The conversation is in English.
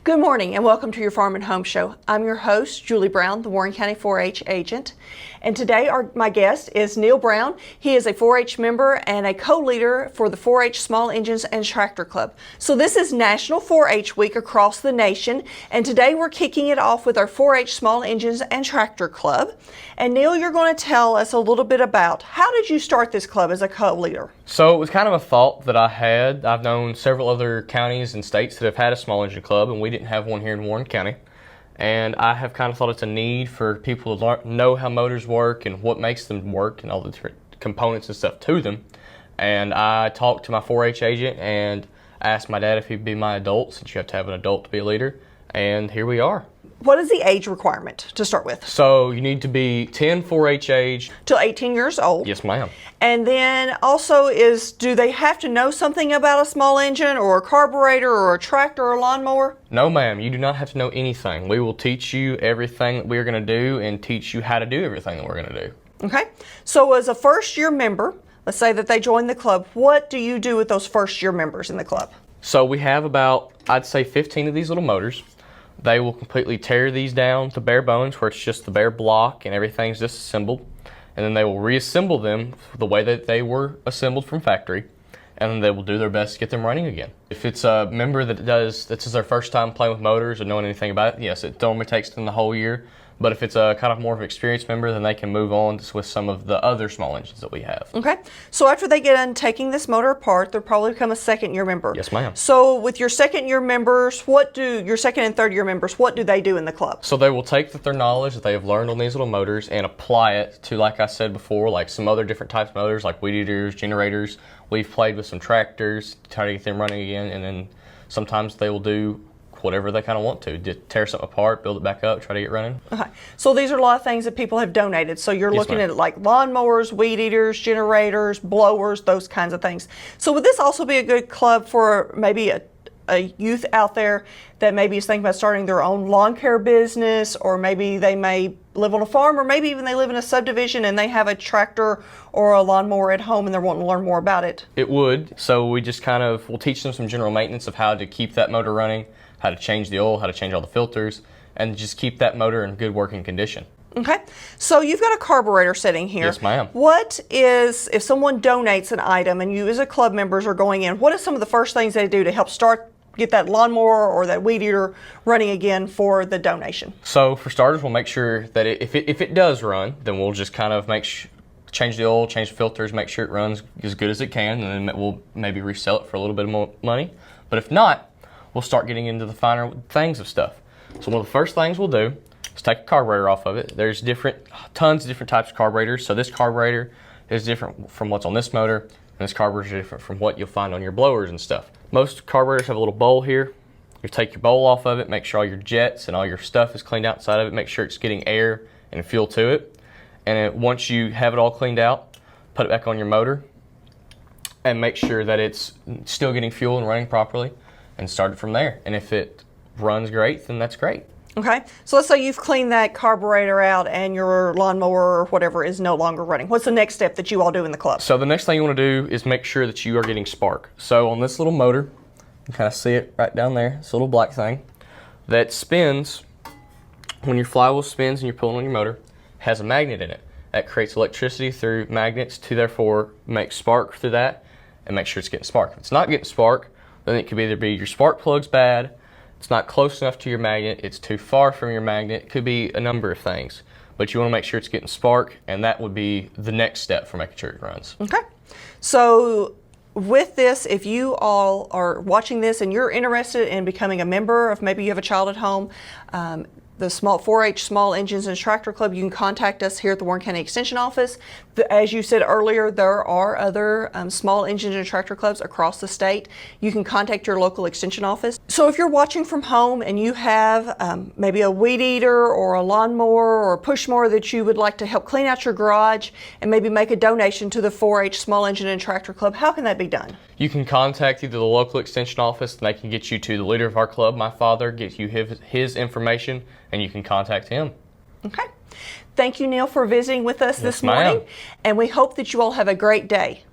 Good morning and welcome to your Farm and Home Show. I'm your host, Julie Brown, the Warren County 4-H agent. And today my guest is Neal Brown. He is a 4-H member and a co-leader for the 4-H Small Engines and Tractor Club. So this is National 4-H Week across the nation. And today we're kicking it off with our 4-H Small Engines and Tractor Club. And Neal, you're going to tell us a little bit about how did you start this club as a co-leader? So it was kind of a thought that I had. I've known several other counties and states that have had a small engine club, and we didn't have one here in Warren County. And I have kind of thought it's a need for people to know how motors work and what makes them work and all the different components and stuff to them. And I talked to my 4-H agent and asked my dad if he'd be my adult, since you have to have an adult to be a leader. And here we are. What is the age requirement to start with? So you need to be 10 4-H age. Till 18 years old. Yes, ma'am. And then also do they have to know something about a small engine or a carburetor or a tractor or a lawnmower? No, ma'am. You do not have to know anything. We will teach you everything that we're going to do and teach you how to do everything that we're going to do. Okay. So as a first-year member, let's say that they join the club, what do you do with those first-year members in the club? So we have about, I'd say, 15 of these little motors. They will completely tear these down to bare bones, where it's just the bare block and everything's disassembled. And then they will reassemble them the way that they were assembled from factory. And then they will do their best to get them running again. If it's a member this is their first time playing with motors or knowing anything about it, yes, it normally takes them the whole year. But if it's a kind of more of an experienced member, then they can move on with some of the other small engines that we have. Okay. So after they get done taking this motor apart, they'll probably become a second-year member. Yes, ma'am. So with your second-year members, your second and third-year members, what do they do in the club? So they will take their knowledge that they have learned on these little motors and apply it to, like I said before, like some other different types of motors, like weed eaters, generators. We've played with some tractors to try to get them running again, and then sometimes they will do whatever they kind of want to. Just tear something apart, build it back up, try to get running. Okay. So these are a lot of things that people have donated. So you're looking at like lawnmowers, weed eaters, generators, blowers, those kinds of things. So would this also be a good club for maybe a youth out there that maybe is thinking about starting their own lawn care business, or maybe they may live on a farm, or maybe even they live in a subdivision and they have a tractor or a lawnmower at home and they're wanting to learn more about it? It would. So we just we'll teach them some general maintenance of how to keep that motor running, how to change the oil, how to change all the filters, and just keep that motor in good working condition. Okay, so you've got a carburetor sitting here. Yes, ma'am. If someone donates an item and you as a club members are going in, what are some of the first things they do to help get that lawnmower or that weed eater running again for the donation? So for starters, we'll make sure that if it does run, then we'll just kind of change the oil, change the filters, make sure it runs as good as it can, and then we'll maybe resell it for a little bit more money. But if not, we'll start getting into the finer things of stuff. So one of the first things we'll do is take a carburetor off of it. There's tons of different types of carburetors. So this carburetor is different from what's on this motor, and this carburetor is different from what you'll find on your blowers and stuff. Most carburetors have a little bowl here. You take your bowl off of it, make sure all your jets and all your stuff is cleaned outside of it, make sure it's getting air and fuel to it. And once you have it all cleaned out, put it back on your motor and make sure that it's still getting fuel and running properly, and start it from there. And if it runs great, then that's great. Okay, so let's say you've cleaned that carburetor out and your lawnmower or whatever is no longer running. What's the next step that you all do in the club? So the next thing you want to do is make sure that you are getting spark. So on this little motor, you kind of see it right down there, this little black thing that spins. When your flywheel spins and you're pulling on your motor, it has a magnet in it that creates electricity through magnets to therefore make spark through that and make sure it's getting spark. If it's not getting spark, then it could either be your spark plug's bad, it's not close enough to your magnet, it's too far from your magnet. It could be a number of things. But you want to make sure it's getting spark, and that would be the next step for making sure it runs. Okay. So with this, if you all are watching this and you're interested in becoming a member, if maybe you have a child at home, the 4-H Small Engines and Tractor Club, you can contact us here at the Warren County Extension Office. As you said earlier, there are other small engines and tractor clubs across the state. You can contact your local extension office. So if you're watching from home and you have maybe a weed eater or a lawnmower or a push mower that you would like to help clean out your garage and maybe make a donation to the 4-H Small Engine and Tractor Club, how can that be done? You can contact either the local extension office, and they can get you to the leader of our club, my father, get you his information, and you can contact him. Okay. Thank you, Neal, for visiting with us this morning, and we hope that you all have a great day.